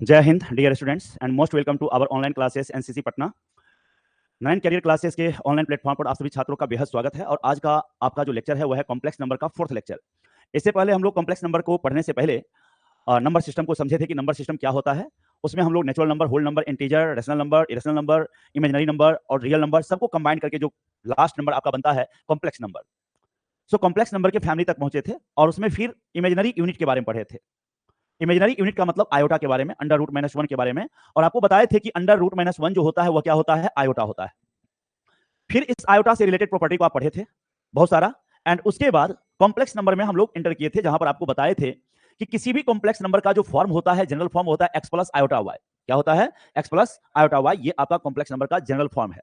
जय हिंद dear students and most welcome to our online classes NCC Patna. 9 career classes के online platform पर आप सभी छात्रों का बेहद स्वागत है। और आज का आपका जो लेक्चर है वह है कॉम्प्लेक्स नंबर का 4th लेक्चर। इससे पहले हम लोग कॉम्प्लेक्स नंबर को पढ़ने से पहले नंबर सिस्टम को समझे थे कि नंबर सिस्टम क्या होता है। उसमें हम लोग natural number, whole number, integer, rational number, irrational number, imaginary number और रियल नंबर सबको कंबाइन करके जो लास्ट नंबर आपका बनता है complex number. So complex number के फैमिली तक पहुंचे थे और उसमें फिर इमेजिनरी यूनिट के बारे में पढ़े थे। इमेजिनरी यूनिट का मतलब आयोटा के बारे में, अंडर रूट माइनस 1 के बारे में। और आपको बताए थे कि अंडर रूट माइनस 1 जो होता है वह क्या होता है, आयोटा होता है। फिर इस आयोटा से रिलेटेड प्रॉपर्टी को आप पढ़े थे बहुत सारा। एंड उसके बाद कॉम्प्लेक्स नंबर में हम लोग एंटर किए थे, जहां पर आपको बताए थे कि किसी भी कॉम्प्लेक्स नंबर का जो फॉर्म होता है, जनरल फॉर्म होता है एक्स प्लस आयोटा वाई। क्या होता है, एक्स प्लस आयोटा वाई। ये आपका कॉम्प्लेक्स नंबर का जनरल फॉर्म है,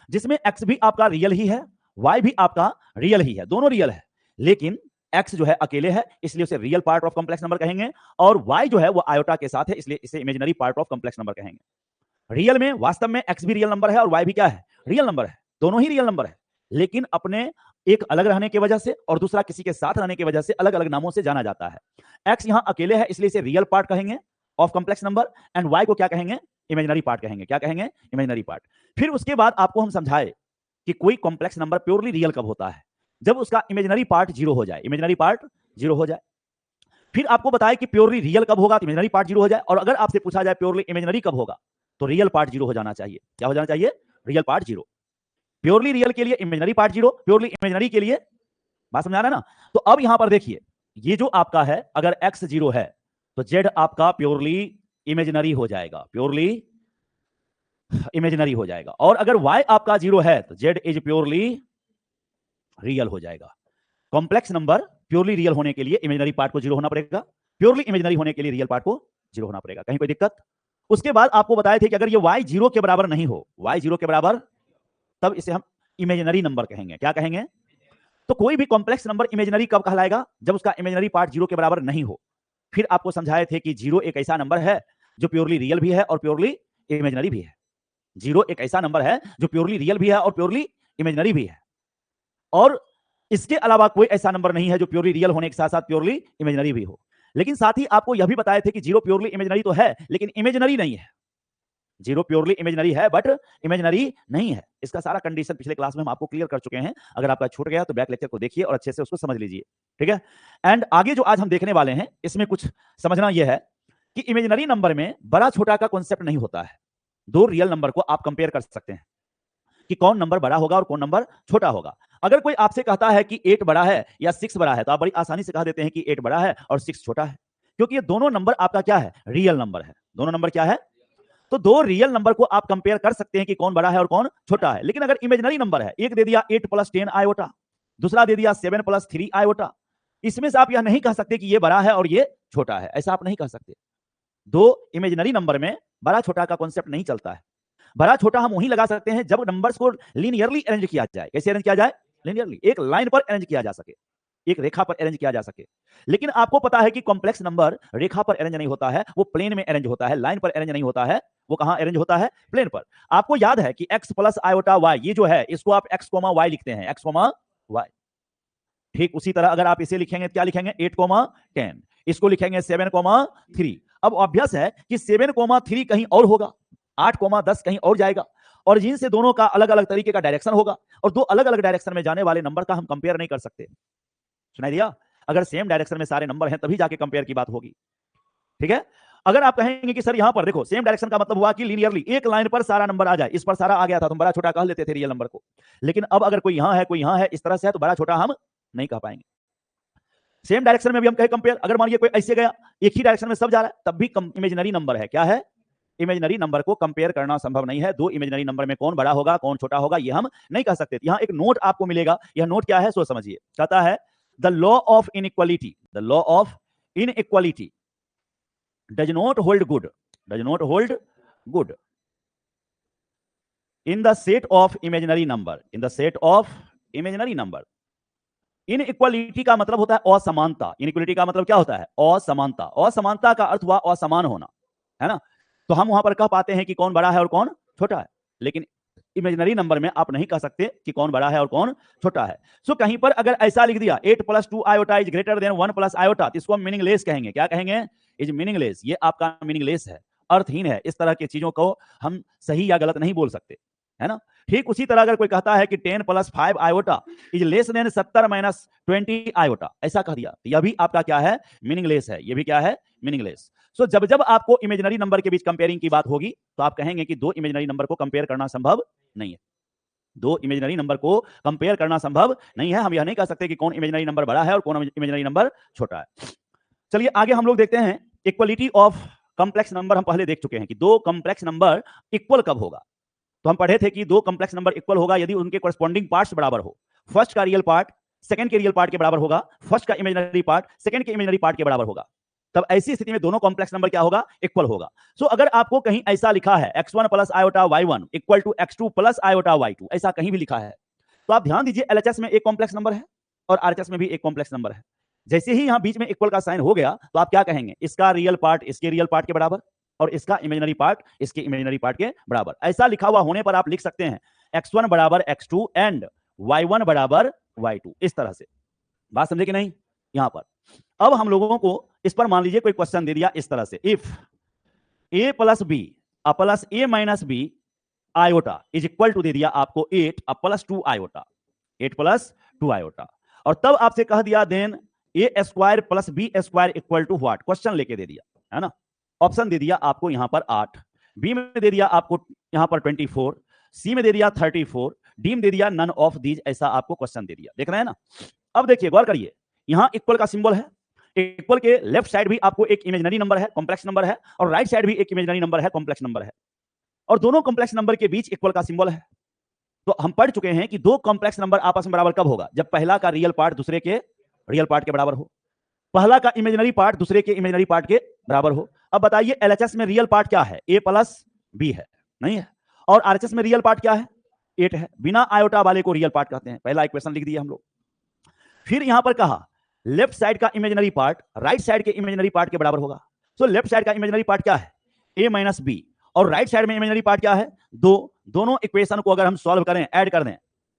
जिसमें एक्स भी आपका रियल ही है, वाई भी आपका रियल ही है, दोनों रियल है। लेकिन एक्स जो है अकेले है, इसलिए उसे real part of complex number कहेंगे। और वाई जो है वो आयोटा के साथ है, इसलिए इसे imaginary part of complex number कहेंगे। रियल में वास्तव में एक्स भी रियल नंबर है और वाई भी क्या है, रियल नंबर है। दोनों ही रियल नंबर है, लेकिन अपने एक अलग रहने की वजह से और दूसरा किसी के साथ रहने की वजह से अलग अलग नामों से जाना जाता है। एक्स यहां अकेले है, इसलिए इसे रियल पार्ट कहेंगे of complex number. And y को क्या कहेंगे, इमेजिनरी पार्ट कहेंगे। क्या कहेंगे, इमेजिनरी पार्ट। फिर उसके बाद आपको हम समझाए कि कोई कॉम्प्लेक्स नंबर प्योरली रियल कब होता है, जब उसका इमेजिनरी पार्ट जीरो हो जाए, इमेजिनरी पार्ट जीरो हो जाए। फिर आपको बताया कि प्योरली रियल कब होगा, तो इमेजिनरी पार्ट जीरो हो जाए। और अगर आपसे पूछा जाए प्योरली इमेजिनरी कब होगा, तो रियल पार्ट जीरो हो जाना चाहिए। क्या हो जाना चाहिए, real part zero. Purely real के लिए imaginary part zero, purely imaginary के लिए, बात समझ आ रहा है ना। तो अब यहां पर देखिए, ये जो आपका है, अगर एक्स जीरो है तो जेड आपका प्योरली इमेजिनरी हो जाएगा, प्योरली इमेजिनरी हो जाएगा। और अगर y आपका जीरो है तो z इज प्योरली रियल हो जाएगा। कॉम्प्लेक्स नंबर प्योरली रियल होने के लिए इमेजिनरी पार्ट को जीरो होना पड़ेगा, प्योरली इमेजिनरी होने के लिए रियल पार्ट को जीरो होना पड़ेगा। कहीं कोई दिक्कत। उसके बाद आपको बताए थे कि अगर ये y जीरो के बराबर नहीं हो, y जीरो के बराबर, तब इसे हम इमेजिनरी नंबर कहेंगे। क्या कहेंगे, तो कोई भी कॉम्प्लेक्स नंबर इमेजिनरी कब कहलाएगा, जब उसका इमेजिनरी पार्ट जीरो के बराबर नहीं हो। फिर आपको समझाए थे कि जीरो एक ऐसा नंबर है जो प्योरली रियल भी है और प्योरली इमेजिनरी भी है। जीरो एक ऐसा नंबर है जो प्योरली रियल भी है और प्योरली इमेजिनरी भी है। और इसके अलावा कोई ऐसा नंबर नहीं है जो प्योरली रियल होने के साथ साथ प्योरली इमेजिनरी भी हो। लेकिन साथ ही आपको यह भी बताए थे कि जीरो प्योरली इमेजिनरी तो है, लेकिन इमेजिनरी नहीं है। जीरो प्योरली इमेजिनरी है बट इमेजिनरी नहीं है। इसका सारा कंडीशन पिछले क्लास में हम आपको क्लियर कर चुके हैं। अगर आपका छूट गया तो बैक लेक्चर को देखिए और अच्छे से उसको समझ लीजिए, ठीक है। एंड आगे जो आज हम देखने वाले हैं, इसमें कुछ समझना यह है कि इमेजिनरी नंबर में बड़ा छोटा का कॉन्सेप्ट नहीं होता है। दो रियल नंबर को आप कंपेयर कर सकते हैं कि कौन नंबर बड़ा होगा और कौन नंबर छोटा होगा। अगर कोई आपसे कहता है कि 8 बड़ा है या 6 बड़ा है, तो आप बड़ी आसानी से कह देते हैं कि 8 बड़ा है और 6 छोटा है, क्योंकि ये दोनों नंबर आपका क्या है, रियल नंबर है। दोनों नंबर क्या है, तो दो रियल नंबर को आप कंपेयर कर सकते हैं कि कौन बड़ा है और कौन छोटा है। लेकिन अगर इमेजिनरी नंबर है, एक दे दिया 8 + 10 आयोटा, दूसरा दे दिया 7 + 3 आयोटा, इसमें से आप यह नहीं कह सकते कि ये बड़ा है और ये छोटा है, ऐसा आप नहीं कह सकते। दो इमेजिनरी नंबर में बड़ा छोटा का कॉन्सेप्ट नहीं चलता है। बड़ा छोटा हम वहीं लगा सकते हैं जब नंबर्स को लीनियरली अरेंज किया जाए। कैसे अरेंज किया जाए, लीनियरली, एक लाइन पर अरेंज किया जा सके, एक रेखा पर अरेंज किया जा सके। लेकिन आपको पता है कि कॉम्प्लेक्स नंबर रेखा पर अरेंज नहीं होता है, वो प्लेन में अरेंज होता है, लाइन पर अरेंज नहीं होता है। वो कहां अरेंज होता है, प्लेन पर। आपको याद है कि x + आयोटा y, ये जो है इसको आप x, y लिखते हैं, x, y। ठीक उसी तरह अगर आप इसे लिखेंगे, क्या लिखेंगे, 8, 10, इसको लिखेंगे 7, 3। अब ऑब्वियस है कि 7, 3 कहीं और होगा, 8, 10 कहीं और जाएगा। और जिनसे दोनों का अलग अलग तरीके का डायरेक्शन होगा, और दो अलग अलग डायरेक्शन में जाने वाले नंबर का हम कंपेयर नहीं कर सकते। सुनाई दिया, अगर सेम डायरेक्शन में सारे नंबर हैं तभी जाके कंपेयर की बात होगी, ठीक है। अगर आप कहेंगे कि सर यहां पर देखो सेम डायरेक्शन का मतलब हुआ कि लीनियरली एक लाइन पर सारा नंबर आ जाए, इस पर सारा आ गया था, तुम बड़ा छोटा कह लेते थे रियल नंबर को। लेकिन अब अगर कोई यहां है कोई यहां है, इस तरह से है, तो बड़ा छोटा हम नहीं कह पाएंगे। सेम डायरेक्शन में भी हम कहे कंपेयर, अगर मान लिया कोई ऐसे गया, एक ही डायरेक्शन में सब जा रहा है, तब भी इमेजिनरी नंबर है। क्या है, इमेजिनरी नंबर को कंपेयर करना संभव नहीं है। दो इमेजिनरी नंबर में कौन बड़ा होगा कौन छोटा होगा ये हम नहीं कह सकते। यहां एक नोट आपको मिलेगा, यह नोट क्या है सो समझिए। कहता है the law of inequality, the law of inequality does not hold good, does not hold good in the set of imaginary number, in the set of imaginary number. Inequality का मतलब होता है असमानता। इनइक्वालिटी का मतलब क्या होता है, असमानता। असमानता का अर्थ हुआ असमान होना, है ना। तो हम वहां पर कह पाते हैं कि कौन बड़ा है और कौन छोटा है, लेकिन इमेजिनरी नंबर में आप नहीं कह सकते कि कौन बड़ा है और कौन छोटा है। सो कहीं पर अगर ऐसा लिख दिया 8 + 2 iota is greater than 1 + iota, तो इसको हम मीनिंगलेस कहेंगे। क्या कहेंगे, इज मीनिंगलेस। ये आपका मीनिंगलेस है। अर्थहीन है। इस तरह की चीजों को हम सही या गलत नहीं बोल सकते, है ना। ठीक उसी तरह अगर कोई कहता है कि 10 + 5 iota is less than 70 - 20 iota, ऐसा कह दिया, तो यह भी आपका क्या है, मीनिंगलेस है। ये भी क्या है, मीनिंगलेस। सो जब जब आपको इमेजिनरी नंबर के बीच कंपेयरिंग की बात होगी तो आप कहेंगे कि दो इमेजिनरी नंबर को कंपेयर करना संभव नहीं है। दो इमेजिनरी नंबर को कंपेयर करना संभव नहीं है। हम यह नहीं कह सकते कि कौन इमेजिनरी नंबर बड़ा है और कौन इमेजिनरी नंबर छोटा है। चलिए आगे हम लोग देखते हैं इक्वलिटी ऑफ कॉम्प्लेक्स नंबर। हम पहले देख चुके हैं कि दो कॉम्प्लेक्स नंबर इक्वल कब होगा। तो हम पढ़े थे कि दो कॉम्प्लेक्स नंबर इक्वल होगा यदि उनके कॉरस्पॉन्डिंग पार्ट्स बराबर हो। फर्स्ट का रियल पार्ट सेकंड के रियल पार्ट के बराबर होगा, फर्स्ट का इमेजिनरी पार्ट सेकंड के इमेजिनरी पार्ट के बराबर होगा। तब ऐसी स्थिति में दोनों कॉम्प्लेक्स नंबर क्या होगा, इक्वल होगा। सो अगर आपको कहीं ऐसा लिखा है x1 + iota y1 = x2 + iota y2, ऐसा कहीं भी लिखा है, तो आप ध्यान दीजिए LHS में एक कॉम्प्लेक्स नंबर है और RHS में भी एक कॉम्प्लेक्स नंबर है। जैसे ही यहां बीच में इक्वल का साइन हो गया तो आप क्या कहेंगे, इसका रियल पार्ट इसके रियल पार्ट के बराबर और इसका इमेजिनरी पार्ट इसके इमेजिनरी पार्ट के बराबर। ऐसा लिखा हुआ होने पर आप लिख सकते हैं x1 = x2 and y1 = y2। इस तरह से बात समझे कि नहीं। यहां पर अब हम लोगों को इस पर मान लीजिए कोई क्वेश्चन दे दिया इस तरह से, if a + b + a - b iota is equal to दे दिया आपको 8 + 2 आयोटा, 8 + 2 आयोटा, और तब आपसे कह दिया then a² + b² equal to what, question लेके दे दिया, है ना। ऑप्शन दे दिया आपको यहां पर 8, बी में दे दिया आपको यहां पर 24, सी में दे दिया 34, डी में दे दिया नन ऑफ दीज, ऐसा आपको क्वेश्चन दे दिया। देख रहे हैं ना। अब देखिए गौर करिए, यहां इक्वल का सिंबल है, इक्वल के लेफ्ट साइड भी आपको एक इमेजिनरी नंबर है, कॉम्प्लेक्स नंबर है, और राइट साइड भी एक इमेजिनरी नंबर है, कॉम्प्लेक्स नंबर है, और दोनों कॉम्प्लेक्स नंबर के बीच इक्वल का सिंबल है। तो हम पढ़ चुके हैं कि दो कॉम्प्लेक्स नंबर आपस में बराबर कब होगा, जब पहला का रियल पार्ट दूसरे के रियल पार्ट के बराबर हो, पहला का इमेजिनरी पार्ट दूसरे के इमेजिनरी पार्ट के बराबर हो। अब बताइए LHS में रियल पार्ट क्या है, a + b है, नहीं है, और RHS में रियल पार्ट क्या है, 8 है। बिना आयोटा वाले को रियल पार्ट कहते हैं। पहला इक्वेशन लिख दिया हम लोग। फिर यहां पर कहा लेफ्ट साइड का इमेजिनरी पार्ट राइट साइड के इमेजिनरी पार्ट के बराबर होगा। सो लेफ्ट साइड का इमेजिनरी पार्ट क्या है, a - b, और राइट साइड में इमेजिनरी पार्ट क्या है, 2। दोनों इक्वेशन को अगर हम सॉल्व करें, ऐड कर दें,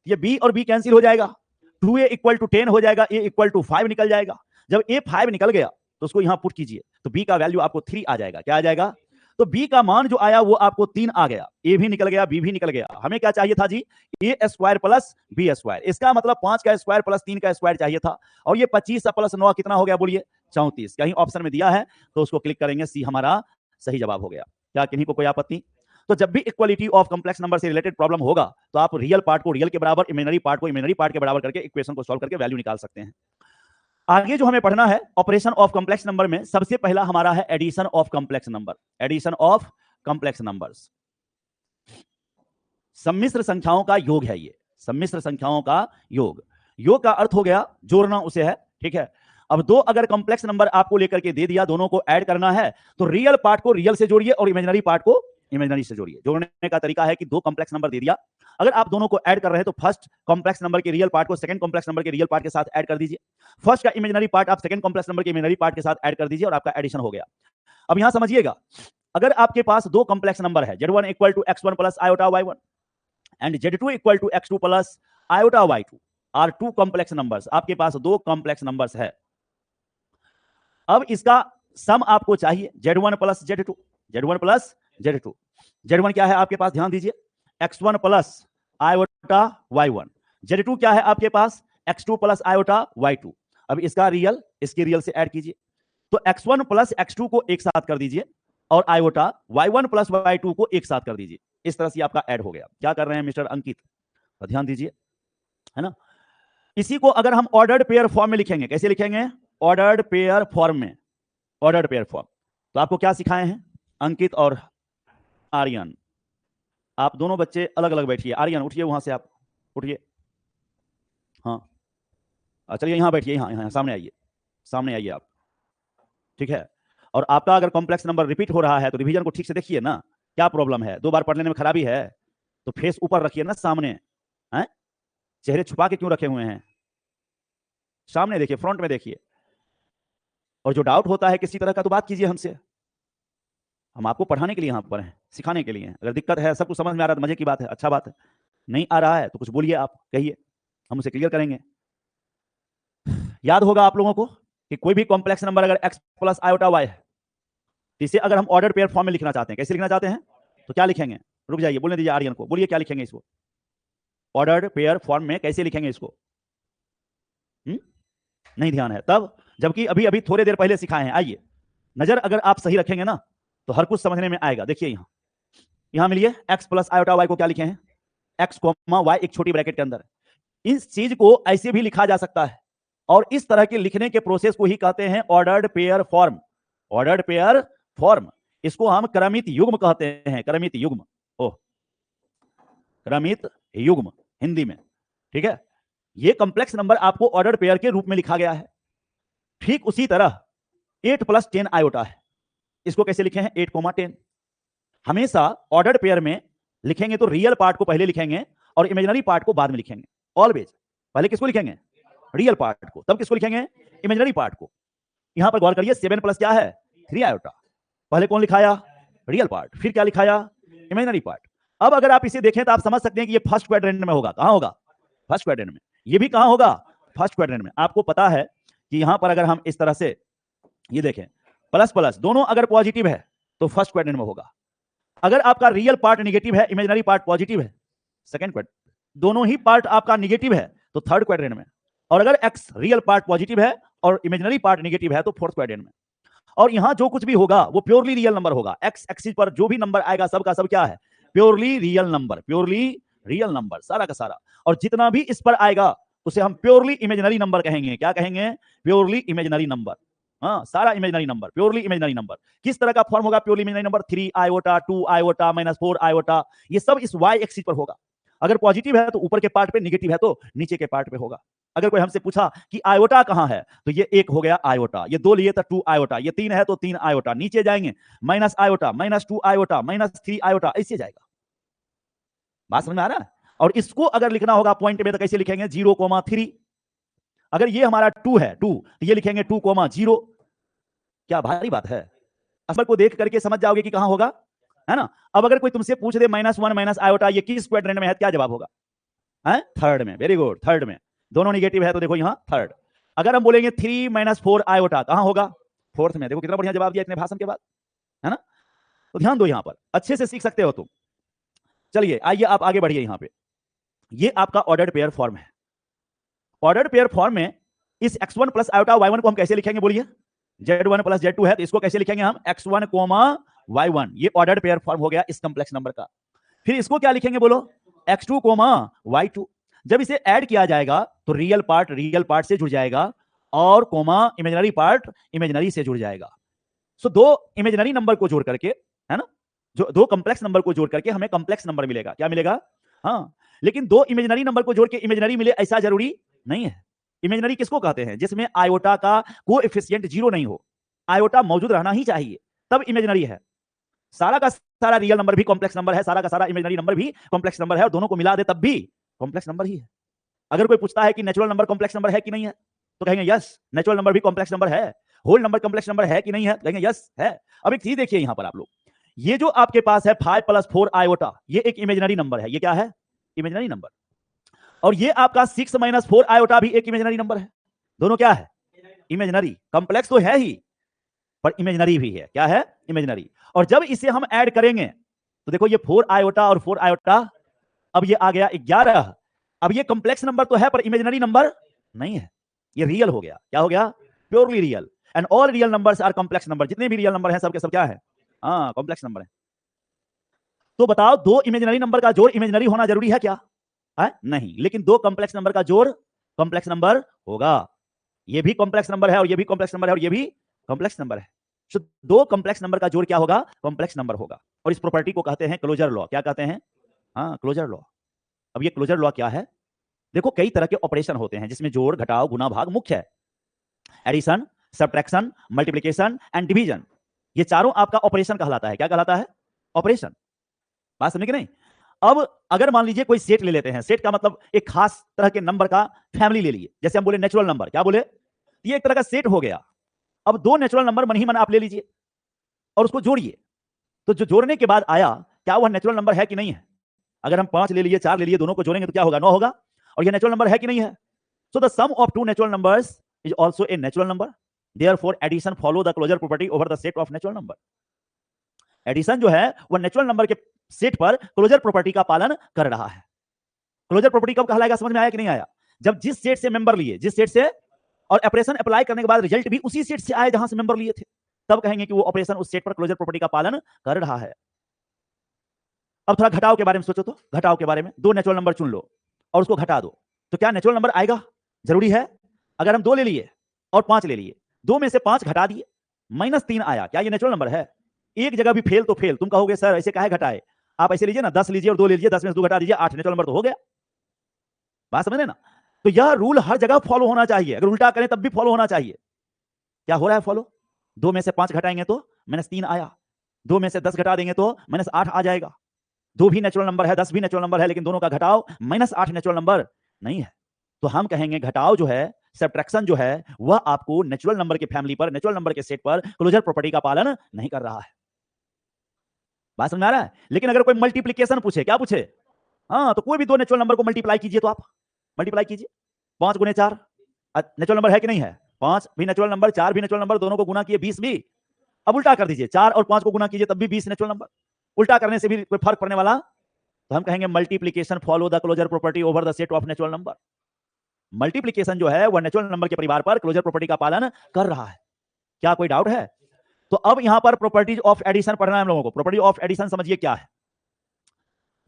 ये b और b कैंसिल हो जाएगा, 2a = 10 हो जाएगा, a = 5 निकल जाएगा। जब a 5 निकल गया तो उसको यहां पुट कीजिए, तो b का वैल्यू आपको 3 आ जाएगा। क्या आ जाएगा, तो b का मान जो आया वो आपको 3 आ गया। a भी निकल गया, b भी निकल गया। हमें क्या चाहिए था जी, a² + b²। इसका मतलब 5 का स्क्वायर प्लस 3 का स्क्वायर चाहिए था, और ये 25 + 9 कितना हो गया, बोलिए 34। कहीं ऑप्शन में दिया है तो उसको क्लिक करेंगे, सी हमारा सही जवाब हो गया। क्या किन्हीं को कोई आपत्ति। तो जब भी इक्वलिटी ऑफ कॉम्प्लेक्स नंबर से रिलेटेड प्रॉब्लम होगा तो आप रियल पार्ट को रियल के बराबर, इमेजिनरी पार्ट को इमेजिनरी पार्ट के बराबर करके इक्वेशन को सॉल्व करके वैल्यू निकाल सकते हैं। आगे जो हमें पढ़ना है ऑपरेशन ऑफ कॉम्प्लेक्स नंबर में, सबसे पहला हमारा है addition of complex number. Addition of complex numbers, सम्मिश्र संख्याओं का योग है ये, सम्मिश्र संख्याओं का योग। योग का अर्थ हो गया जोड़ना उसे है, ठीक है। अब दो अगर कॉम्प्लेक्स नंबर आपको लेकर के दे दिया, दोनों को ऐड करना है, तो रियल पार्ट को रियल से जोड़िए और इमेजिनरी पार्ट को इमेजिनरी से जोड़िए। जोड़ने का तरीका है कि दो कॉम्प्लेक्स नंबर दे दिया, अगर आप दोनों को ऐड कर रहे हैं तो फर्स्ट कॉम्प्लेक्स नंबर के रियल पार्ट को सेकंड कॉम्प्लेक्स नंबर के रियल पार्ट के साथ ऐड कर दीजिए, फर्स्ट का इमेजिनरी पार्ट आप सेकंड कॉम्प्लेक्स नंबर के इमेजिनरी पार्ट के साथ ऐड कर दीजिए, और आपका एडिशन हो गया। अब यहां समझिएगा, अगर आपके पास दो कॉम्प्लेक्स नंबर है, Z1 = x1 + iota y1 and Z2 = x2 + iota y2 are two complex numbers, आपके पास दो कॉम्प्लेक्स नंबर्स है। अब इसका सम आपको चाहिए Z1 + Z2, Z1 + Z2। Z1 क्या है आपके पास, ध्यान दीजिए, x1 + आयोटा y1, Z2 क्या है आपके पास, x2 + आयोटा y2। अब इसका रियल इसके रियल से ऐड कीजिए, तो x1 + x2 को एक साथ कर दीजिए और आयोटा y1 + y2 को एक साथ कर दीजिए। इस तरह से आपका ऐड हो गया। क्या कर रहे हैं मिस्टर अंकित, तो ध्यान दीजिए, है ना। इसी को अगर हम ऑर्डर्ड पेयर फॉर्म में लिखेंगे, कैसे लिखेंगे, ऑर्डर्ड पेयर फॉर्म में, ऑर्डर्ड पेयर फॉर्म। तो आपको क्या सिखाए हैं अंकित और आर्यन, आप दोनों बच्चे अलग अलग बैठिए। आर्यन उठिए वहां से, आप उठिए, हाँ चलिए यहाँ बैठिए, यहाँ सामने आइए, सामने आइए आप, ठीक है। और आपका अगर कॉम्प्लेक्स नंबर रिपीट हो रहा है तो रिवीजन को ठीक से देखिए ना, क्या प्रॉब्लम है, 2 बार पढ़ने में खराबी है, तो फेस ऊपर रखिए ना सामने, हैं चेहरे छुपा के क्यों रखे हुए हैं, सामने देखिए, फ्रंट में देखिए, और जो डाउट होता है किसी तरह का तो बात कीजिए हमसे। हम आपको पढ़ाने के लिए यहाँ पर हैं, सिखाने के लिए हैं। अगर दिक्कत है, सब कुछ समझ में आ रहा है तो मजे की बात है, अच्छा बात है। नहीं आ रहा है तो कुछ बोलिए, आप कहिए, हम उसे क्लियर करेंगे। याद होगा आप लोगों को कि कोई भी कॉम्प्लेक्स नंबर अगर x + आयोटा y है तो इसे अगर हम ऑर्डर पेयर फॉर्म में लिखना चाहते हैं, कैसे लिखना चाहते हैं, तो क्या लिखेंगे, रुक जाइए, बोलने दीजिए आर्यन को, बोलिए क्या लिखेंगे इसको, ऑर्डर पेयर फॉर्म में कैसे लिखेंगे इसको, नहीं ध्यान है तब, जबकि अभी अभी थोड़ी देर पहले सिखाए हैं। आइए, नजर अगर आप सही रखेंगे ना तो हर कुछ समझने में आएगा। देखिए यहां मिलिए x प्लस आयोटा y को क्या लिखे हैं, x कोमा y एक छोटी ब्रैकेट के अंदर। इस चीज को ऐसे भी लिखा जा सकता है, और इस तरह के लिखने के प्रोसेस को ही कहते हैं ordered pair form. Ordered pair form, इसको हम क्रमित युग्म कहते हैं, क्रमित युग्म, ओह क्रमित युग्म हिंदी में, ठीक है। ये कॉम्प्लेक्स नंबर आपको ऑर्डर्ड पेयर के रूप में लिखा गया है। ठीक उसी तरह 8 प्लस 10 आयोटा है, इसको कैसे लिखे हैं, 8,10। हमेशा ऑर्डर्ड पेयर में लिखेंगे तो रियल पार्ट को पहले लिखेंगे और इमेजिनरी पार्ट को बाद में लिखेंगे। ऑलवेज पहले किसको लिखेंगे, रियल पार्ट को, तब किसको लिखेंगे, इमेजिनरी पार्ट को। यहां पर गौर करिए 7 प्लस क्या है, 3 आयोटा। पहले कौन लिखाया, रियल पार्ट, फिर क्या लिखाया, इमेजिनरी पार्ट। अब अगर आप इसे देखें तो आप समझ सकते हैं कि ये फर्स्ट क्वाड्रेंट में होगा। कहां होगा, फर्स्ट क्वाड्रेंट में। ये भी कहां होगा, फर्स्ट क्वाड्रेंट में। आपको पता है कि यहां पर अगर हम इस तरह से ये देखें, प्लस प्लस दोनों अगर पॉजिटिव है तो फर्स्ट क्वाड्रेंट में होगा। अगर आपका रियल पार्ट नेगेटिव है, इमेजिनरी पार्ट पॉजिटिव है, सेकंड क्वाड्रेंट। दोनों ही पार्ट आपका नेगेटिव है तो थर्ड क्वाड्रेंट में। और अगर x रियल पार्ट पॉजिटिव है और इमेजिनरी पार्ट नेगेटिव है तो फोर्थ क्वाड्रेंट में। और यहां जो कुछ भी होगा वो प्योरली रियल नंबर होगा। x एक्सिस पर जो भी नंबर आएगा सबका सब क्या है, purely real number, purely real number सारा का सारा। और जितना भी इस पर आएगा उसे हम प्योरली इमेजिनरी नंबर कहेंगे। क्या कहेंगे, प्योरली इमेजिनरी नंबर। हाँ, सारा imaginary number, purely imaginary number. किस तरह का फॉर्म होगा purely imaginary number, 3 iota, 2 iota, -4 iota, ये सब इस y एक्सिस पर होगा। अगर पॉजिटिव है तो ऊपर के पार्ट पे, नेगेटिव है तो नीचे के पार्ट पे होगा। अगर कोई हमसे पूछा कि आयोटा कहां है, तो ये 1 हो गया आयोटा, ये 2 लिए तो 2 आयोटा, ये 3 है तो 3 आयोटा, नीचे जाएंगे माइनस आयोटा, -2 आयोटा, -3 आयोटा, ऐसे जाएगा। बात समझ में आ रहा है। और इसको अगर लिखना होगा पॉइंट में तो कैसे लिखेंगे, 0,3। अगर ये हमारा 2 है, 2, तो ये लिखेंगे 2,0। क्या भारी बात है, असल को देख करके समझ जाओगे कि कहां होगा, है ना। अब अगर कोई तुमसे पूछ दे -1 माइनस आयोटा ये किस क्वाड्रेंट में है, क्या जवाब होगा, है थर्ड में। वेरी गुड, थर्ड में। दोनों नेगेटिव है तो देखो यहां थर्ड। अगर हम बोलेंगे 3 - 4 आयोटा कहां होगा, फोर्थ में। देखो कितना बढ़िया जवाब दिया इतने भाषण के बाद, है ना। तो ध्यान दो, यहां पर अच्छे से सीख सकते हो तुम। चलिए आइए आप आगे बढ़िए। यहां पे ये आपका ऑर्डर्ड पेयर फॉर्म है। ऑर्डर्ड पेयर फॉर्म में इस x1 प्लस आयोटा y1 को हम कैसे लिखेंगे, बोलिए। z1 प्लस z2 है तो इसको कैसे लिखेंगे हम, x1, y1। ये ऑर्डर्ड पेयर फॉर्म हो गया इस कंप्लेक्स नंबर का। फिर इसको क्या लिखेंगे, बोलो, x2, y2। जब इसे ऐड किया जाएगा तो रियल पार्ट से जुड़ जाएगा और कोमा इमेजिनरी पार्ट इमेजिनरी से जुड़ जाएगा। सो दो इमेजिनरी नंबर को जोड़ करके, है ना, जो दो कॉम्प्लेक्स नंबर को जोड़ करके हमें कॉम्प्लेक्स नंबर मिलेगा। क्या मिलेगा, हाँ। लेकिन दो इमेजिनरी नंबर को जोड़ के इमेजिनरी मिले ऐसा जरूरी नहीं है। इमेजिनरी किसको कहते हैं, जिसमें आयोटा का कोएफिशिएंट 0 नहीं हो। आयोटा मौजूद रहना ही चाहिए तब इमेजिनरी है। सारा का सारा रियल नंबर भी कॉम्प्लेक्स नंबर है, सारा का सारा इमेजिनरी नंबर भी कॉम्प्लेक्स नंबर है, और दोनों को मिला दे तब भी कॉम्प्लेक्स नंबर ही है। अगर कोई पूछता है कि नेचुरल नंबर कॉम्प्लेक्स नंबर है कि नहीं है, तो कहेंगे यस, नेचुरल नंबर भी कॉम्प्लेक्स नंबर है। होल नंबर कॉम्प्लेक्स नंबर है कि नहीं है, कहेंगे यस है। अब एक चीज देखिए यहां पर आप लोग, ये जो आपके पास है 5 + 4 आयोटा, ये एक इमेजिनरी नंबर है। ये क्या है, इमेजिनरी नंबर। और ये आपका 6 - 4 आयोटा भी एक इमेजिनरी नंबर है। दोनों क्या है, इमेजिनरी। कॉम्प्लेक्स तो है ही पर इमेजिनरी भी है। क्या है, इमेजिनरी। और जब इसे हम ऐड करेंगे तो देखो ये 4 आयोटा और 4 आयोटा, अब ये आ गया 11। अब ये कॉम्प्लेक्स नंबर तो है पर इमेजिनरी नंबर नहीं है, ये रियल हो गया। क्या हो गया, purely real. And all real numbers are complex number. जितने भी रियल नंबर हैं सबके सब क्या है, हाँ, कॉम्प्लेक्स नंबर है। तो बताओ, दो इमेजिनरी नंबर का जोड़ इमेजिनरी होना जरूरी है क्या, है नहीं। लेकिन दो कॉम्प्लेक्स नंबर का जोड़ कॉम्प्लेक्स नंबर होगा। ये भी कॉम्प्लेक्स नंबर है और ये भी कॉम्प्लेक्स नंबर है और ये भी कॉम्प्लेक्स नंबर है। तो दो कॉम्प्लेक्स नंबर का जोड़ क्या होगा, कॉम्प्लेक्स नंबर होगा। और इस प्रॉपर्टी को कहते हैं क्लोजर लॉ। क्या कहते हैं, हाँ, क्लोजर लॉ। अब ये क्लोजर लॉ क्या है, देखो कई तरह के ऑपरेशन होते हैं जिसमें जोड़, घटाव, गुना, भाग मुख्य है। Addition, subtraction, multiplication and division, ये चारों आपका ऑपरेशन कहलाता है। क्या कहलाता है, ऑपरेशन। बात समझे कि नहीं। अब अगर मान लीजिए कोई सेट ले लेते हैं, सेट का मतलब एक खास तरह के नंबर का फैमिली ले लिए। जैसे हम बोले नेचुरल नंबर, क्या बोले, ये एक तरह का सेट हो गया। अब दो नेचुरल नंबर मन ही मन आप ले लीजिए और उसको जोड़िए। तो जो जोड़ने के बाद आया, क्या वह नेचुरल नंबर है कि नहीं है। अगर हम 5 ले लिए, 4 ले लिए, दोनों को जोड़ेंगे तो क्या होगा, 9 होगा। और ये नेचुरल नंबर है कि नहीं है। So the sum of two natural numbers is also a natural number, therefore addition follow the closure property over the set of natural number. Addition जो है वह नेचुरल नंबर के सेट पर क्लोजर प्रॉपर्टी का पालन कर रहा है। क्लोजर प्रॉपर्टी कब कहलाएगा, समझ में आया कि नहीं आया? जब जिस सेट से मेंबर लिए, जिस सेट से, और ऑपरेशन अप्लाई करने के बाद रिजल्ट भी उसी सेट से आए जहां से मेंबर लिए थे, तब कहेंगे कि वो ऑपरेशन उस सेट पर क्लोजर प्रॉपर्टी का पालन कर रहा है। अब थोड़ा घटाव के बारे में सोचो, तो घटाव के बारे में, दो नेचुरल नंबर चुन लो और उसको घटा दो, तो क्या नेचुरल नंबर आएगा? जरूरी है। अगर हम 2 ले लिए और 5 ले लिए, 2 में से 5 घटा दिए, -3 आया, क्या ये नेचुरल नंबर है? एक जगह भी फेल तो फेल। तुम कहोगे सर ऐसे काहे घटाए? आप ऐसे लीजिए ना, 10 लीजिए और 2 लीजिए, 10 में से 2 घटा दीजिए, 8 नेचुरल नंबर तो हो गया। बात समझ रहे ना? तो यह रूल हर जगह फॉलो होना चाहिए, अगर उल्टा करें तब भी फॉलो होना चाहिए। क्या हो रहा है फॉलो? 2 में से 5 घटाएंगे तो -3 आया, 2 में से 10 घटा देंगे तो -8 आ जाएगा। 2 भी नेचुरल नंबर है, 10 भी नेचुरल नंबर है, लेकिन दोनों का घटाव -8 नेचुरल नंबर नहीं है। तो हम कहेंगे घटाव जो है, सब्ट्रैक्शन जो है, वह आपको नेचुरल नंबर के फैमिली पर, नेचुरल नंबर के सेट पर क्लोजर प्रॉपर्टी का पालन नहीं कर रहा है। बात समझ में आ रहा है? लेकिन अगर कोई मल्टीप्लिकेशन पूछे, क्या पूछे? हाँ, तो कोई भी 2 नेचुरल नंबर को मल्टीप्लाई कीजिए, तो आप मल्टीप्लाई कीजिए, 5 गुने 4 नेचुरल नंबर है कि नहीं है? 5 भी नेचुरल नंबर, 4 भी नेचुरल नंबर, दोनों को गुना किए 20 भी। अब उल्टा कर दीजिए, 4 और 5 को गुना कीजिए तब भी 20 नेचुरल नंबर। उल्टा करने से भी कोई फर्क पड़ने वाला? तो हम कहेंगे multiplication follow the closure property over the set of natural number. Multiplication जो है वह नेचुरल नंबर के परिवार पर क्लोजर प्रॉपर्टी का पालन कर रहा है। क्या कोई डाउट है? तो अब यहां पर प्रॉपर्टीज ऑफ एडिशन पढ़ना है हम लोगों को। प्रॉपर्टी ऑफ एडिशन समझिए क्या है।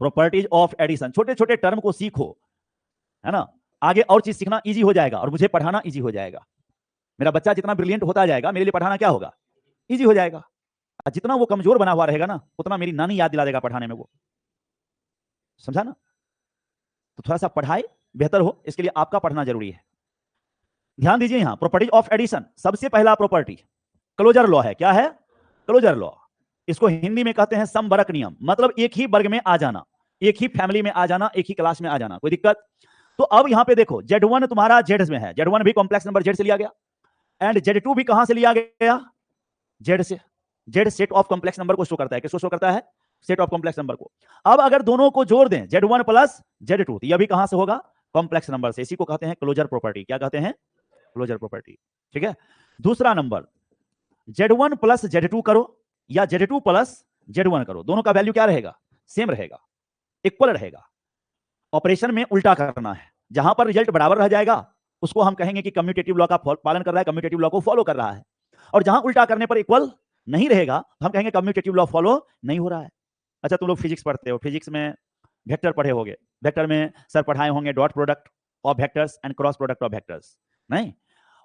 प्रॉपर्टीज ऑफ एडिशन, छोटे छोटे टर्म को सीखो, है ना, आगे और चीज सीखना इजी हो जाएगा और मुझे पढ़ाना इजी हो जाएगा। मेरा बच्चा जितना ब्रिलियंट होता जाएगा, मेरे लिए पढ़ाना क्या होगा? इजी हो जाएगा। जितना वो कमजोर बना हुआ रहेगा ना, उतना मेरी नानी याद दिला देगा पढ़ाने में। वो समझा ना? तो थोड़ा सा पढ़ाई बेहतर हो, इसके लिए आपका पढ़ना जरूरी है। ध्यान दीजिए, यहां प्रॉपर्टीज ऑफ एडिशन, सबसे पहला प्रॉपर्टी क्लोजर लॉ है। क्या है? Closure law. इसको हिंदी में कहते हैं समवर्ग नियम, मतलब एक ही वर्ग में आ जाना, एक ही फैमिली में आ जाना, एक ही क्लास में आ जाना। कोई दिक्कत? तो अब यहां पे देखो, Z1 तुम्हारा Z में है, Z1 भी कॉम्प्लेक्स नंबर Z से लिया गया, एंड Z2 भी कहां से लिया गया? Z से। Z set of complex number को शो करता है, किसको शो करता है? सेट ऑफ कॉम्प्लेक्स नंबर को। अब अगर दोनों को जोड़ दें, Z1 प्लस Z2, तो यह भी कहां से होगा? कॉम्प्लेक्स नंबर से। इसी को कहते हैं क्लोजर प्रॉपर्टी। क्या कहते हैं? Closure property. ठीक है। दूसरा नंबर, Z1 प्लस Z2 करो या Z2 प्लस Z1 करो, दोनों का वैल्यू क्या रहेगा? सेम रहेगा, इक्वल रहेगा। ऑपरेशन में उल्टा करना है, जहां पर रिजल्ट बराबर रह जाएगा उसको हम कहेंगे कि कम्यूटेटिव लॉ का पालन कर रहा है, कम्यूटेटिव लॉ को फॉलो कर रहा है। और जहां उल्टा करने पर इक्वल नहीं रहेगा तो हम कहेंगे कम्यूटेटिव लॉ फॉलो नहीं हो रहा है। अच्छा, तुम लोग फिजिक्स पढ़ते हो, फिजिक्स में वेक्टर पढ़े होंगे। वेक्टर में सर पढ़ाए होंगे dot product of vectors and cross product of vectors. नहीं,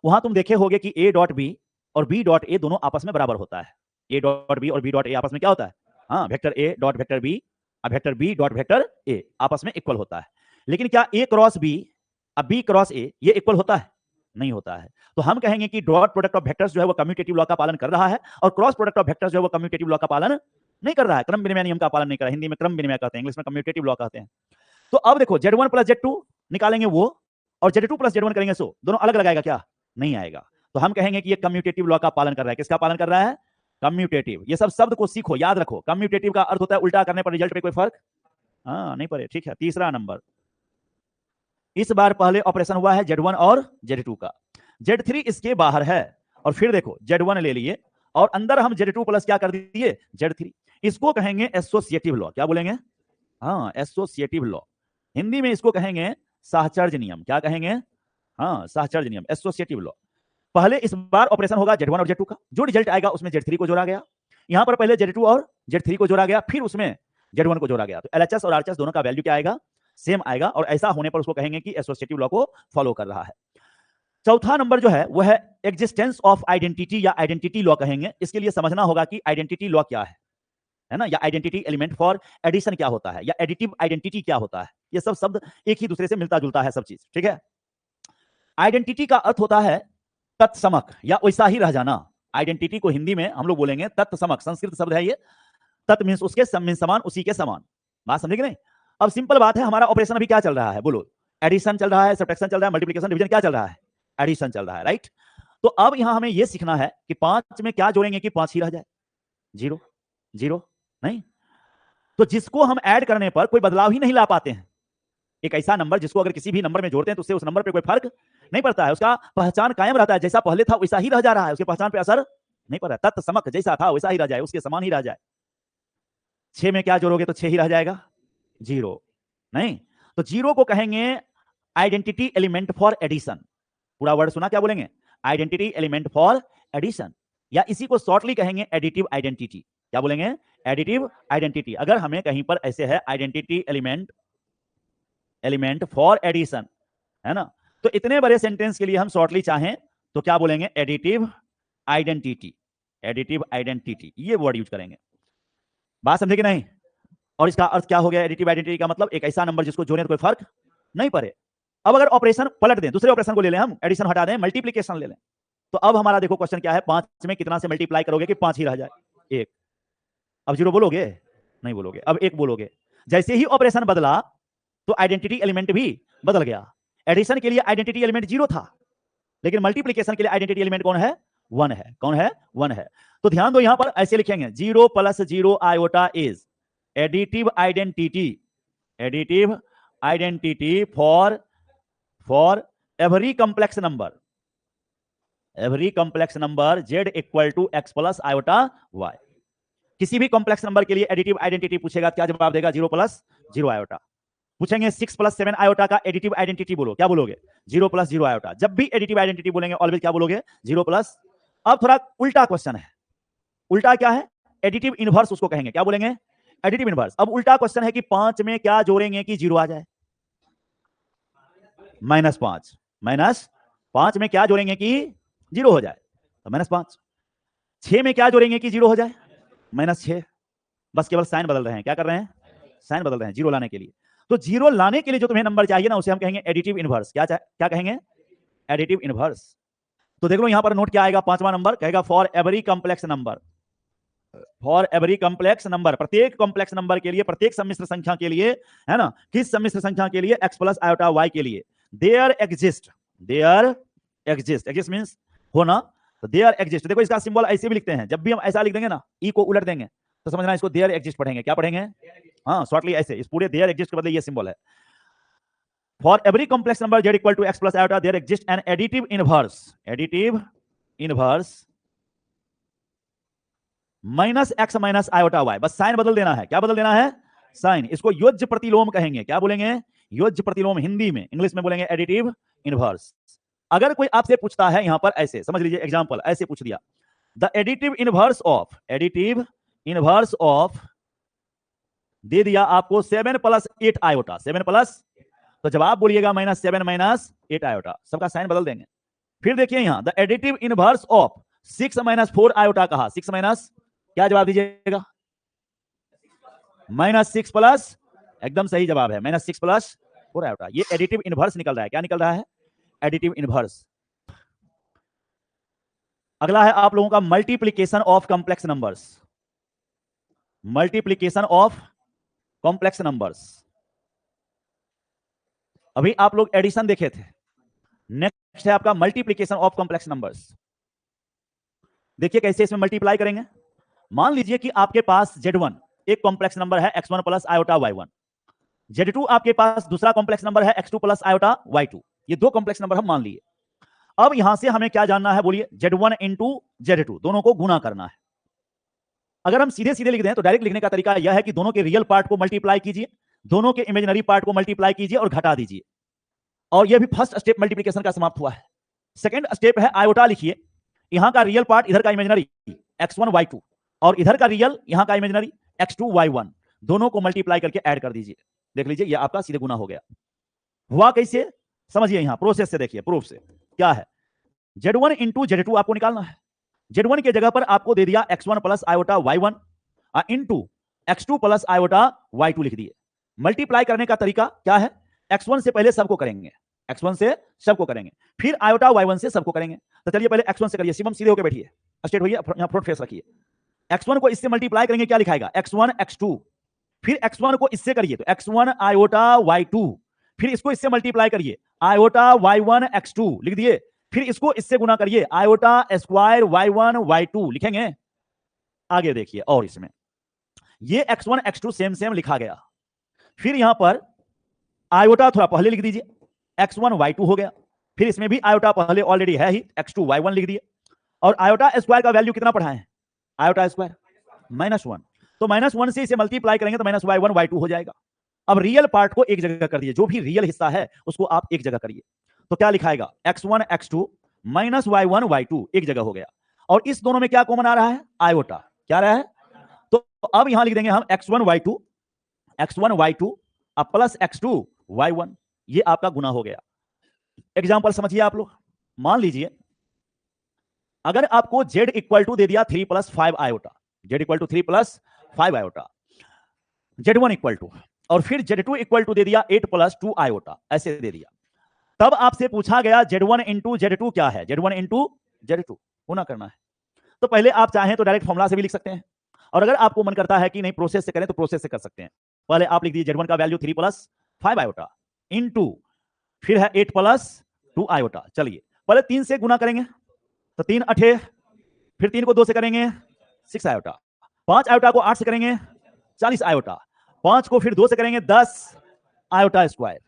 वहां तुम देखे होगे कि ए डॉट बी और बी डॉट ए दोनों आपस में बराबर होता है। ए डॉट बी और बी डॉट ए आपस में क्या होता है? हाँ, vector a dot vector b और vector b dot vector a आपस में इक्वल होता है। लेकिन क्या ए क्रॉस बी और बी क्रॉस ए ये इक्वल होता है? नहीं होता है। तो हम कहेंगे कि डॉट प्रोडक्ट ऑफ वेक्टर्स जो है वो कम्यूटेटिव लॉ का पालन कर रहा है और क्रॉस प्रोडक्ट ऑफ वेक्टर्स जो है वो कम्यूटेटिव लॉ का पालन नहीं कर रहा है, क्रम विनिमय नियम का पालन नहीं कर रहा है। हिंदी में क्रम विनिमय कहते हैं, इंग्लिश में कम्यूटेटिव लॉ कहते हैं। तो अब देखो, Z1 प्लस Z2 निकालेंगे वो, और Z2 प्लस Z1 करेंगे सो, दोनों अलग लगाएगा क्या? नहीं आएगा। तो हम कहेंगे कि ये कम्यूटेटिव लॉ का पालन कर रहा है। किसका पालन कर रहा है? कम्यूटेटिव। ये सब शब्द को सीखो, याद रखो। कम्यूटेटिव का अर्थ होता है उल्टा करने पर रिजल्ट पे कोई फर्क नहीं पड़े। ठीक है। तीसरा नंबर, इस बार पहले ऑपरेशन हुआ है Z1 और Z2 का, Z3 इसके बाहर है, और फिर देखो Z1 ले लिए और अंदर हम Z2 प्लस क्या कर दिए? Z3। इसको कहेंगे एसोसिएटिव लॉ। क्या बोलेंगे? हाँ, एसोसिएटिव लॉ। हिंदी में इसको कहेंगे साहचर्य नियम। क्या कहेंगे? हाँ, साहचर्य नियम, एसोसिएटिव लॉ। पहले इस बार ऑपरेशन होगा Z1 और Z2 का, जो रिजल्ट आएगा उसमें Z3 को जोड़ा गया। यहां पर पहले Z2 और Z3 को जोड़ा गया, फिर उसमें Z1 को जोड़ा गया। तो LHS और RHS दोनों का वैल्यू क्या आएगा? सेम आएगा, और ऐसा होने पर उसको कहेंगे कि एसोसिएटिव लॉ को फॉलो कर रहा है। चौथा नंबर जो है वह है एग्जिस्टेंस ऑफ आइडेंटिटी या आइडेंटिटी लॉ कहेंगे। इसके लिए समझना होगा कि आइडेंटिटी लॉ क्या है ना, या आइडेंटिटी एलिमेंट फॉर एडिशन क्या होता है, या एडिटिव आइडेंटिटी क्या होता है। ये सब शब्द एक ही दूसरे से मिलता जुलता है सब चीज। ठीक है। आइडेंटिटी का अर्थ होता है तत्समक या वैसा ही रह जाना। आइडेंटिटी को हिंदी में हम लोग बोलेंगे तत्समक, संस्कृत शब्द है ये। तत् मींस उसके समान, उसी के समान। बात समझे कि नहीं? अब सिंपल बात है, हमारा ऑपरेशन अभी क्या चल रहा है? बोलो। एडिशन चल रहा है, सब्ट्रैक्शन चल रहा है, मल्टीप्लिकेशन, डिवीजन क्या चल रहा है? एडिशन चल रहा है, राइट। तो अब यहां हमें यह सीखना है कि 5 में क्या जोड़ेंगे कि 5 ही रह जाए? 0 0 नहीं। तो जिसको हम ऐड करने पर कोई बदलाव ही नहीं ला पाते हैं, एक ऐसा नंबर जिसको अगर किसी भी नंबर में जोड़ते हैं तो उससे उस नंबर पे कोई फर्क नहीं पड़ता है, उसका पहचान कायम रहता है, जैसा पहले था वैसा ही रह जा रहा है, उसके पहचान पे असर नहीं पड़ रहा है। तत्समक, जैसा था वैसा ही रह जाए, उसके समान ही रह जाए। 6 में क्या जोड़ोगे तो 6 ही रह जाएगा, 0 नहीं, तो 0 को कहेंगे आइडेंटिटी एलिमेंट फॉर एडिशन। पूरा वर्ड सुना, क्या बोलेंगे, आइडेंटिटी एलिमेंट फॉर एडिशन, या इसी को शॉर्टली कहेंगे एडिटिव आइडेंटिटी। क्या बोलेंगे, एडिटिव आइडेंटिटी। अगर हमें कहीं पर ऐसे है आइडेंटिटी एलिमेंट फॉर एडिशन, है ना, तो इतने बड़े सेंटेंस के लिए हम शॉर्टली चाहें तो क्या बोलेंगे, एडिटिव आइडेंटिटी। एडिटिव आइडेंटिटी ये वर्ड यूज करेंगे। बात समझे कि नहीं? और इसका अर्थ क्या हो गया, एडिटिव आइडेंटिटी का मतलब एक ऐसा नंबर जिसको जोड़ने तो कोई फर्क नहीं पड़े। अब अगर ऑपरेशन पलट दें, दूसरे ऑपरेशन को ले लें, हम एडिशन हटा दें, मल्टीप्लिकेशन ले लें, तो अब हमारा देखो क्वेश्चन क्या है, 5 में कितना से मल्टीप्लाई करोगे कि 5 ही रह जाए, 1। अब 0 बोलोगे, नहीं बोलोगे, अब 1 बोलोगे। जैसे ही ऑपरेशन बदला तो आइडेंटिटी एलिमेंट भी बदल गया। एडिशन के लिए आइडेंटिटी एलिमेंट 0 था, लेकिन मल्टीप्लिकेशन के लिए आइडेंटिटी एलिमेंट कौन है, 1 है। कौन है, 1 है। तो ध्यान दो, यहां पर ऐसे लिखेंगे 0 + 0 iota is additive identity, additive identity for every complex number, every complex number z = x + iota y। किसी भी कॉम्प्लेक्स नंबर के लिए एडिटिव आइडेंटिटी पूछेगा, क्या जवाब देगा, 0 + 0 आयोटा। पूछेंगे 6 + 7 आयोटा का एडिटिव आइडेंटिटी बोलो, क्या बोलोगे, 0 + 0 आयोटा। जब भी एडिटिव आइडेंटिटी बोलेंगे ऑलवेज क्या बोलोगे, 0 +। अब थोड़ा उल्टा क्वेश्चन है, उल्टा क्या है, एडिटिव इनवर्स उसको कहेंगे, क्या बोलेंगे, एडिटिव इनवर्स। अब उल्टा क्वेश्चन है कि 5 में क्या जोड़ेंगे कि 0 आ जाए, -5, -5 में क्या जोड़ेंगे कि 0 हो जाए, तो -5। 6 में क्या जोड़ेंगे कि 0 हो जाए, -6। बस केवल साइन बदल रहे हैं, क्या कर रहे हैं, साइन बदल रहे हैं 0 लाने के लिए। तो 0 लाने के लिए जो तुम्हें नंबर चाहिए ना, उसे हम कहेंगे एडिटिव इनवर्स। क्या कहेंगे, एडिटिव इनवर्स। तो देख लो यहां पर नोट क्या आएगा, 5वां नंबर कहेगा for every complex number, for every complex number, प्रत्येक कॉम्प्लेक्स नंबर के लिए, प्रत्येक सम्मिश्र संख्या के लिए, है ना, किस सम्मिश्र संख्या के लिए, x + आयोटा y के लिए, देयर एग्जिस्ट, एग्जिस्ट मींस होना, तो देयर एग्जिस्ट। देखो इसका सिंबल ऐसे भी लिखते हैं, जब भी हम ऐसा लिख देंगे ना, ई को उलट देंगे तो समझना इसको देयर एग्जिस्ट पढ़ेंगे। क्या पढ़ेंगे, हाँ शॉर्टली ऐसे, इस पूरे देयर एग्जिस्ट के बदले ये सिंबल है। For every complex number z = x + iota there exist an additive inverse, additive inverse -x - iota y। बस साइन बदल देना है, क्या बदल देना है, साइन। इसको योज्य प्रतिलोम कहेंगे, क्या बोलेंगे, योज्य प्रतिलोम। हिंदी में, इंग्लिश में बोलेंगे एडिटिव इनवर्स। अगर कोई आपसे पूछता है यहां पर ऐसे, समझ लीजिए एग्जांपल ऐसे पूछ दिया, the additive inverse of, additive inverse of दे दिया आपको 7 + 8 आयोटा, 7 प्लस, तो जवाब बोलिएगा -7 - 8 आयोटा। सबका साइन बदल देंगे। फिर देखिए यहां the additive inverse of 6 - 4 iota कहा, 6 माइनस, क्या जवाब दीजिएगा, -6 प्लस, एकदम सही जवाब है, -6 + 4 आयोटा। ये एडिटिव इनवर्स निकल रहा है। क्या निकल रहा है, एडिटिव इनवर्स। अगला है आप लोगों का multiplication of complex numbers, multiplication of complex numbers. अभी आप लोग एडिशन देखे थे, नेक्स्ट है आपका मल्टीप्लीकेशन ऑफ कॉम्प्लेक्स नंबर्स। देखिए कैसे इसमें मल्टीप्लाई करेंगे। मान लीजिए कि आपके पास Z1 एक कॉम्प्लेक्स नंबर है, x1 + आयोटा y1, Z2 आपके पास दूसरा कॉम्प्लेक्स नंबर है, x2 + आयोटा y2। ये दो कॉम्प्लेक्स नंबर हम मान लिए। अब यहां से हमें क्या जानना है, बोलिए, Z1 × Z2, दोनों को गुणा करना है। अगर हम सीधे सीधे लिख दें तो डायरेक्ट लिखने का तरीका यह है कि दोनों के रियल पार्ट को मल्टीप्लाई कीजिए, दोनों के इमेजिनरी पार्ट को मल्टीप्लाई कीजिए और घटा दीजिए, और यह भी फर्स्ट स्टेप मल्टीप्लिकेशन का समाप्त हुआ है। सेकंड स्टेप है आयोटा लिखिए, यहां का रियल पार्ट, इधर का इमेजिनरी x1 y2, और इधर का रियल, यहां का इमेजिनरी x2 y1, दोनों को मल्टीप्लाई करके ऐड कर दीजिए। देख लीजिए ये आपका सीधे गुना हो गया। हुआ कैसे, समझिए, यहां प्रोसेस से देखिए, प्रूफ से क्या है, Z1 × Z2 आपको निकालना है। Z1 के जगह पर आपको दे दिया x1 + iota y1 into x2 + iota y2 लिख दिए। मल्टीप्लाई करने का तरीका क्या है, x1 से पहले सबको करेंगे, x1 से सबको करेंगे, फिर आयोटा y1 से सबको करेंगे। तो चलिए पहले x1 से करिए, शिवम सीधे होकर बैठिए, स्ट्रेट होइए, यहां फ्रंट फेस रखिए। x1 को इससे मल्टीप्लाई करेंगे, क्या लिखाएगा, x1 x2, फिर x1 को इससे करिए तो x1 आयोटा y2, फिर इसको इससे मल्टीप्लाई करिए, आयोटा y1 x2 लिख दिए, फिर इसको इससे गुना करिए, आयोटा स्क्वायर y1 y2 लिखेंगे। आगे देखिए, और इसमें ये x1 x2 सेम लिखा गया, फिर यहां पर आयोटा थोड़ा पहले लिख दीजिए, x1 y2 हो गया, फिर इसमें भी आयोटा पहले ऑलरेडी है ही, x2 y1 लिख दिए, और आयोटा स्क्वायर का वैल्यू कितना पढ़ा है, आयोटा स्क्वायर -1, तो -1 से इसे मल्टीप्लाई करेंगे तो -y1 y2 हो जाएगा। अब रियल पार्ट को एक जगह कर दिए, जो भी रियल हिस्सा है उसको आप एक जगह करिए। तो क्या लिखाएगा, x1 x2 -y1 y2 एक जगह हो गया। और इस दोनों में क्या कॉमन आ रहा है, आयोटा। क्या रहा है, तो अब यहां लिख देंगे हम x1 y2 अब प्लस x2 y1, ये आपका गुना हो गया। एग्जाम्पल समझिए आप लोग। मान लीजिए अगर आपको z इक्वल टू दे दिया 3 + 5 iota, z equal to 3 + 5 iota, z1 equal to, और फिर z2 इक्वल टू दे दिया 8 + 2 आयोटा, ऐसे दे दिया। तब आपसे पूछा गया z1 इंटू z2 क्या है, z1 इंटू z2 गुना करना है। तो पहले आप चाहें तो डायरेक्ट फॉर्मुला से भी लिख सकते हैं, और अगर आपको मन करता है कि नहीं प्रोसेस से करें तो प्रोसेस से कर सकते हैं। पहले आप लिख दीजिए z1 का वैल्यू 3 + 5 आयोटा इंटू फिर है 8 + 2 आयोटा। चलिए पहले 3 से गुना करेंगे तो 3 अठे, फिर 3 को 2 से करेंगे 6 आयोटा, 5 आयोटा को 8 से करेंगे 40 आयोटा, 5 को फिर 2 से करेंगे 10 आयोटा स्क्वायर।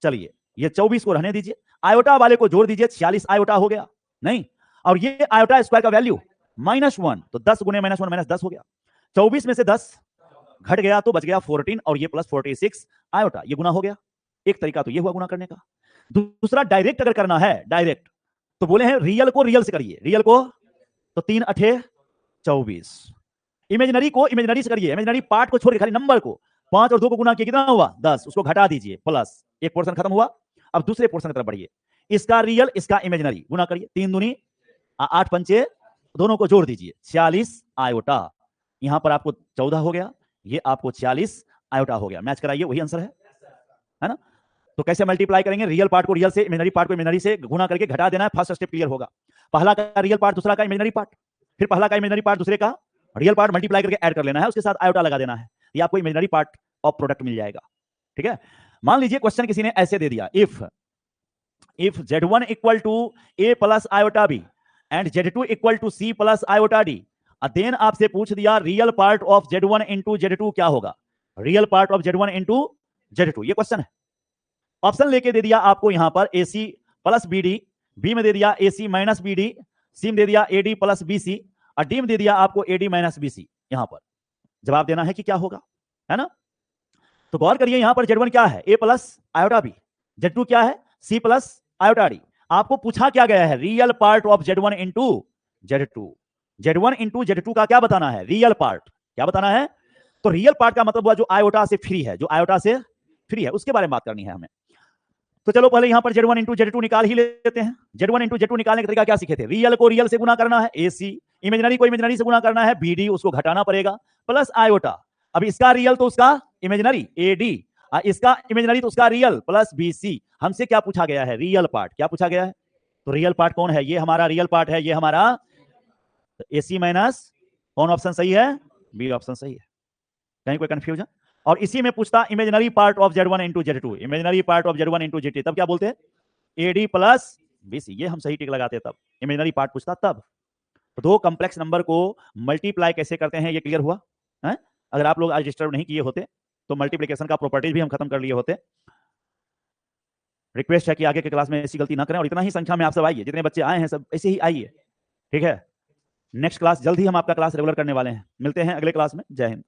चलिए ये 24 को रहने दीजिए, आयोटा वाले को जोड़ दीजिए, 46 आयोटा हो गया नहीं, और ये आयोटा स्क्वायर का वैल्यू -1, तो 10 गुने -1 -10 हो गया। 24 में से 10 घट गया तो बच गया 14, और ये प्लस 46 आयोटा, ये गुना हो गया। एक तरीका तो ये हुआ गुना करने का। दूसरा डायरेक्ट अगर करना है, डायरेक्ट तो बोले हैं रियल को रियल से करिए, रियल को तो 3 अठे 24, इमेजिनरी को इमेजिनरी से करिए, इमेजिनरी पार्ट को छोड़ के खाली नंबर को 5 और 2 को गुना किया कितना हुआ 10, उसको घटा दीजिए, प्लस एक पोर्शन खत्म हुआ। अब दूसरे पोर्शन की तरफ बढ़िए, इसका रियल इसका इमेजिनरी गुना करिए, 3 दूनी 8 पंचे, दोनों को जोड़ दीजिए 46 आयोटा। यहां पर आपको 14 हो गया, ये आपको 46 आयोटा हो गया। मैच कराइए, वही आंसर है ना। तो कैसे मल्टीप्लाई करेंगे, रियल पार्ट को रियल से, इमेजिनरी पार्ट को इमेजिनरी से गुना करके घटा देना है, फर्स्ट स्टेप क्लियर होगा। पहला का रियल पार्ट, दूसरा का इमेजिनरी पार्ट, फिर पहला का इमेजिनरी पार्ट दूसरे का रियल पार्ट मल्टीप्लाई करके ऐड कर लेना है, उसके साथ आयोटा लगा देना है, ये आपको इमेजिनरी पार्ट ऑफ प्रोडक्ट मिल जाएगा। ठीक है, मान लीजिए क्वेश्चन किसी ने ऐसे दे दिया, if z1 equal to a plus iota b and z2 equal to c plus iota d, then आपसे पूछ दिया real part of z1 into z2 क्या होगा, real part of z1 into z2, ये क्वेश्चन है। ऑप्शन लेके दे दिया आपको यहां पर ac प्लस bd, b में दे दिया ac माइनस bd, c में दे दिया ad प्लस bc, और d में दे दिया आपको ad माइनस bc। यहां पर जवाब देना है कि क्या होगा, है ना। तो गौर करिए यहां पर z1 क्या है, a plus iota b, z2 क्या है, c प्लस आयोटा d। आपको पूछा क्या गया है, real part of z1 into z2, z1 into z2 का क्या बताना है, रियल पार्ट क्या बताना है। तो रियल पार्ट का मतलब हुआ जो आयोटा से फ्री है, जो आयोटा से फ्री है उसके बारे में बात करनी है हमें। तो चलो पहले यहां पर z1 इंटू z2 निकाल ही लेते हैं। z1 इंटू z2 निकालने का तरीका क्या सीखे थे, रियल को रियल से गुना करना है ac, इमेजिनरी को इमेजिनरी से गुना करना है bd, उसको घटाना पड़ेगा, प्लस आयोटा। अब इसका रियल तो उसका इमेजिनरी ad, इसका इमेजिनरी तो उसका रियल प्लस bc। हमसे क्या पूछा गया है, रियल पार्ट, क्या पूछा गया है। तो रियल पार्ट कौन है, ये हमारा रियल पार्ट है, ये हमारा ac माइनस, कौन ऑप्शन सही है, बी ऑप्शन सही है, कहीं कोई कंफ्यूजन। और इसी में पूछता imaginary part of z1 into z2, imaginary part of z1 into z2, तब क्या बोलते हैं ad प्लस bc, ये हम सही टिक लगाते हैं तब इमेजिनरी पार्ट पूछता तब। तो दो कॉम्प्लेक्स नंबर को मल्टीप्लाई कैसे करते हैं ये क्लियर हुआ है। अगर आप लोग आज डिस्टर्ब नहीं किए होते तो मल्टीप्लिकेशन का प्रॉपर्टीज भी हम खत्म कर लिए होते। रिक्वेस्ट है कि आगे के क्लास में ऐसी गलती ना करें, और इतना ही संख्या में आप सब आइए, जितने बच्चे आए हैं सब ऐसे ही आइए, ठीक है। नेक्स्ट क्लास जल्द ही हम आपका क्लास रेगुलर करने वाले हैं, मिलते हैं अगले क्लास में, जय हिंद।